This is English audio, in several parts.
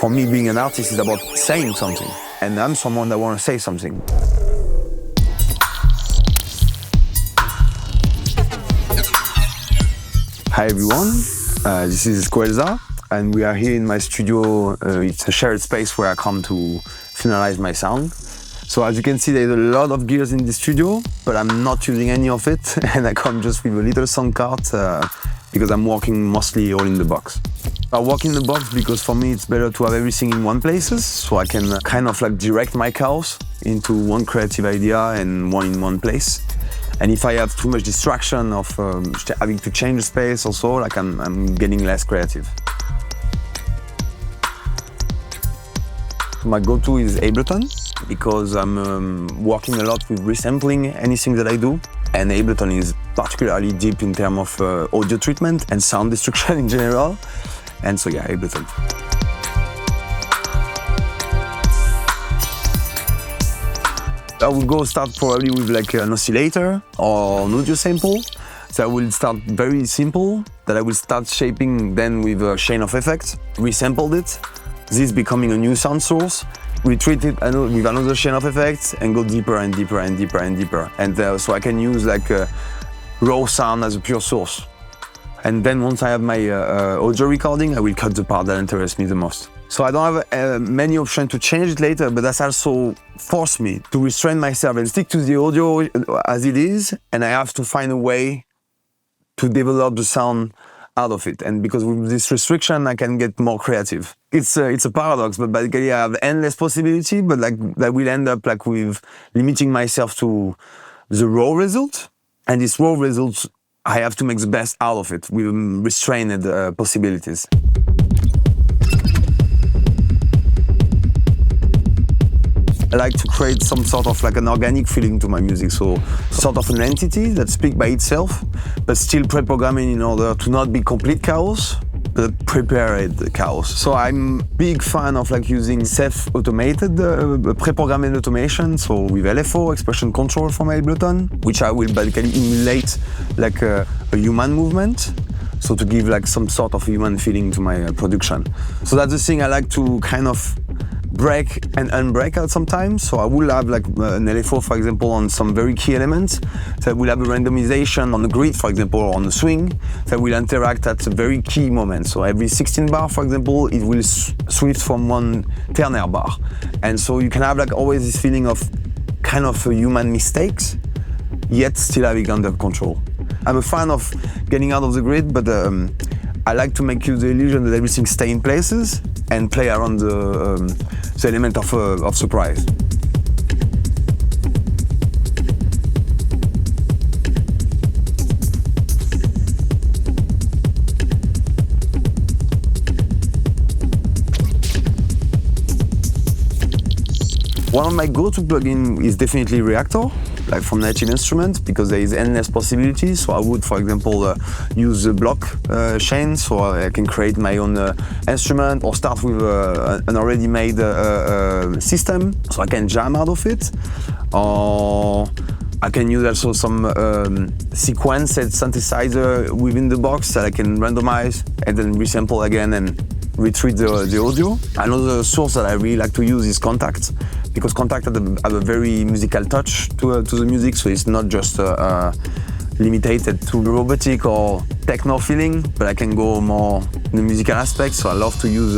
For me, being an artist is about saying something, and I'm someone that wants to say something. Hi everyone, this is Squelza, and we are here in my studio. It's a shared space where I come to finalize my sound. So as you can see, there's a lot of gears in the studio, but I'm not using any of it, and I come just with a little sound card because I'm working mostly all in the box. I work in the box because for me it's better to have everything in one place, so I can kind of like direct my chaos into one creative idea and one in one place. And if I have too much distraction of having to change the space also, like I'm getting less creative. So my go-to is Ableton because I'm working a lot with resampling anything that I do. And Ableton is particularly deep in terms of audio treatment and sound destruction in general. And so yeah, Ableton. I will go start probably with like an oscillator or an audio sample. So I will start very simple, that I will start shaping then with a chain of effects, resampled it, this becoming a new sound source, retreat it with another chain of effects and go deeper and deeper and deeper and deeper. And so I can use like a raw sound as a pure source. And then once I have my audio recording, I will cut the part that interests me the most. So I don't have many options to change it later, but that's also forced me to restrain myself and stick to the audio as it is, and I have to find a way to develop the sound out of it. And because with this restriction, I can get more creative. It's a paradox, but basically I have endless possibility, but like that will end up like with limiting myself to the raw result, and this raw result I have to make the best out of it with restrained possibilities. I like to create some sort of like an organic feeling to my music, so sort of an entity that speaks by itself, but still pre-programming in order to not be complete chaos, but prepared chaos. So I'm a big fan of like using self-automated, pre-programmed automation, so with LFO, expression control from Ableton, which I will basically emulate like a human movement, so to give like some sort of human feeling to my production. So that's the thing I like to kind of break and unbreak out sometimes. So I will have like an LFO, for example, on some very key elements. So I will have a randomization on the grid, for example, or on the swing. So I will interact at a very key moment. So every 16 bar, for example, it will switch from one Turner bar. And so you can have like always this feeling of kind of human mistakes, yet still having under control. I'm a fan of getting out of the grid, but I like to make you the illusion that everything stays in places and play around the element of surprise. One of my go-to plugins is definitely Reaktor, like from Native Instruments, because there is endless possibilities. So I would, for example, use the block chain, so I can create my own instrument or start with an already made system, so I can jam out of it. Or I can use also some sequenced synthesizer within the box that I can randomize and then resample again and retreat the audio. Another source that I really like to use is Kontakt, because Kontakt have a very musical touch to the music, so it's not just limited to robotic or techno feeling, but I can go more in the musical aspect. So I love to use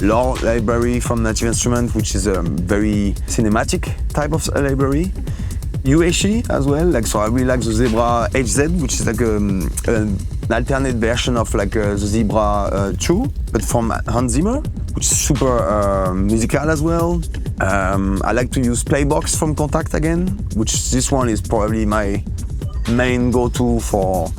Lore library from Native Instruments, which is a very cinematic type of library. UEshi as well, like, so I really like the Zebra HZ, which is like an alternate version of like the Zebra 2, but from Hans Zimmer, which is super musical as well. I like to use Playbox from Kontakt again, which this one is probably my main go-to for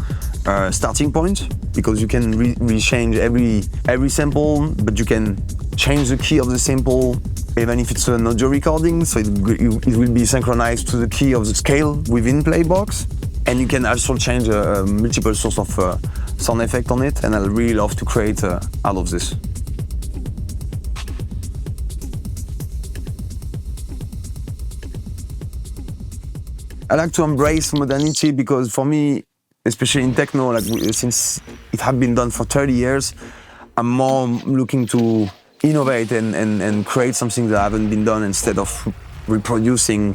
starting point, because you can re-change every sample, but you can change the key of the sample even if it's an audio recording, so it will be synchronized to the key of the scale within Playbox. And you can also change multiple source of sound effect on it, and I really love to create out of this. I like to embrace modernity because for me, especially in techno, like since it has been done for 30 years, I'm more looking to innovate and create something that haven't been done instead of reproducing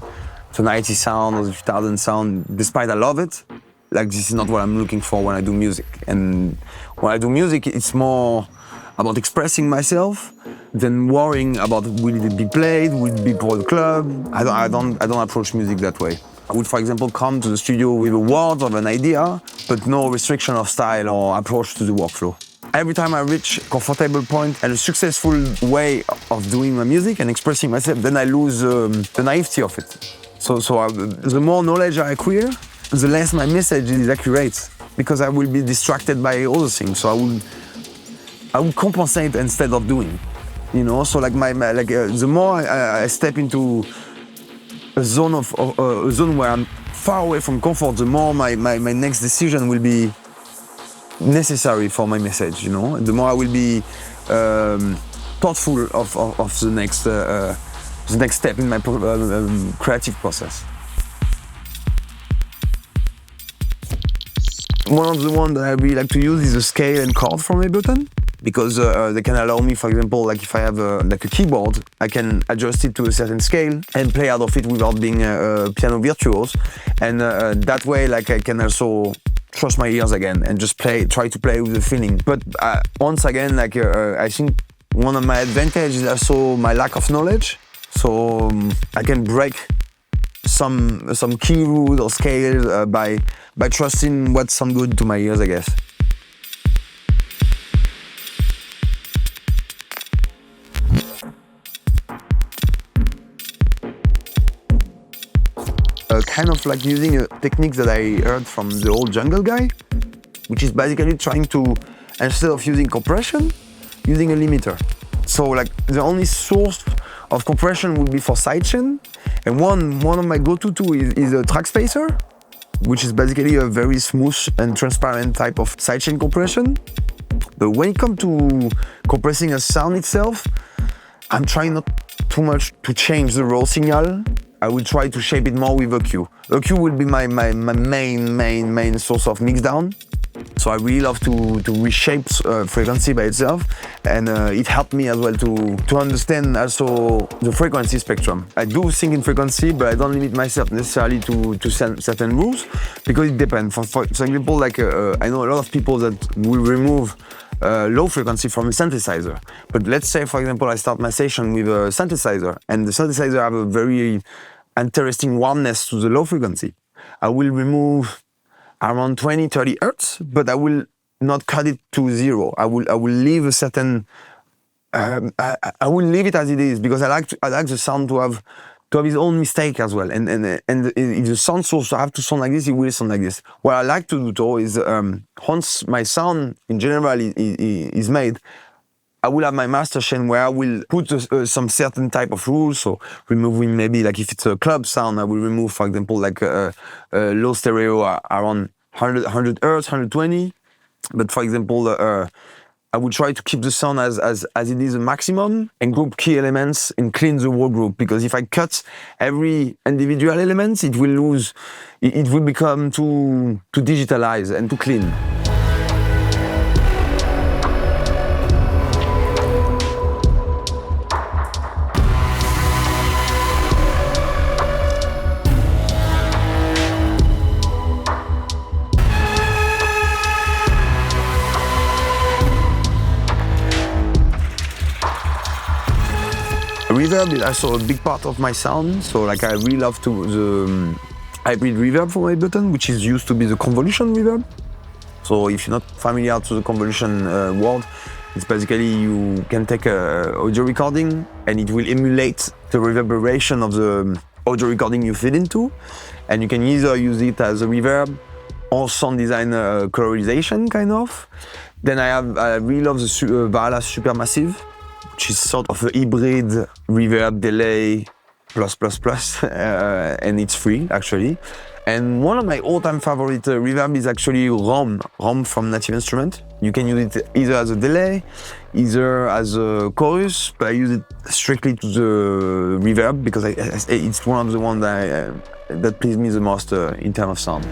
the 90s sound or the 2000 sound. Despite I love it, like this is not what I'm looking for when I do music. And when I do music, it's more about expressing myself than worrying about will it be played, will it be for the club. I don't approach music that way. I would, for example, come to the studio with a word of an idea, but no restriction of style or approach to the workflow. Every time I reach a comfortable point and a successful way of doing my music and expressing myself, then I lose the naivety of it. So the more knowledge I acquire, the less my message is accurate, because I will be distracted by other things. So I would compensate instead of doing, you know. So like the more I step into a zone where I'm far away from comfort, the more my next decision will be necessary for my message, you know. The more I will be thoughtful of the next step in my creative process. One of the ones that I really like to use is the scale and chord from Ableton, because they can allow me, for example, like if I have a keyboard, I can adjust it to a certain scale and play out of it without being a piano virtuoso. And that way, like I can also trust my ears again and just try to play with the feeling. But once again, like I think one of my advantages is also my lack of knowledge. So I can break some key rules or scales by trusting what sounds good to my ears, I guess. Kind of like using a technique that I heard from the old jungle guy, which is basically trying to, instead of using compression, using a limiter. So like the only source of compression would be for sidechain, and one of my go-to tools is a track spacer, which is basically a very smooth and transparent type of sidechain compression. But when it comes to compressing a sound itself, I'm trying not too much to change the raw signal. I will try to shape it more with EQ. EQ will be my main source of mixdown. So I really love to reshape frequency by itself, and it helped me as well to understand also the frequency spectrum. I do think in frequency, but I don't limit myself necessarily to certain rules, because it depends. For example, like I know a lot of people that will remove low frequency from a synthesizer. But let's say, for example, I start my session with a synthesizer, and the synthesizer have a very interesting warmness to the low frequency. I will remove around 20-30 hertz, but I will not cut it to zero. I will leave a certain. I will leave it as it is, because I like the sound to have his own mistake as well. And if the sound source have to sound like this, it will sound like this. What I like to do though is once my sound in general is made, I will have my master chain where I will put some certain type of rules. So removing maybe, like if it's a club sound, I will remove, for example, like a low stereo around 100 hertz, 120. But for example, I will try to keep the sound as it is a maximum, and group key elements and clean the whole group. Because if I cut every individual element, it will lose. It will become too digitalized and too clean. Reverb is also a big part of my sound, so like I really love the hybrid reverb from Ableton, which is used to be the convolution reverb. So if you're not familiar to the convolution world, it's basically you can take a audio recording and it will emulate the reverberation of the audio recording you feed into, and you can either use it as a reverb or sound design colorization kind of. Then I really love the Valhalla Supermassive, which is sort of a hybrid reverb delay plus, and it's free actually. And one of my all-time favorite reverb is actually ROM from Native Instruments. You can use it either as a delay, either as a chorus, but I use it strictly to the reverb because it's one of the ones that please me the most in terms of sound.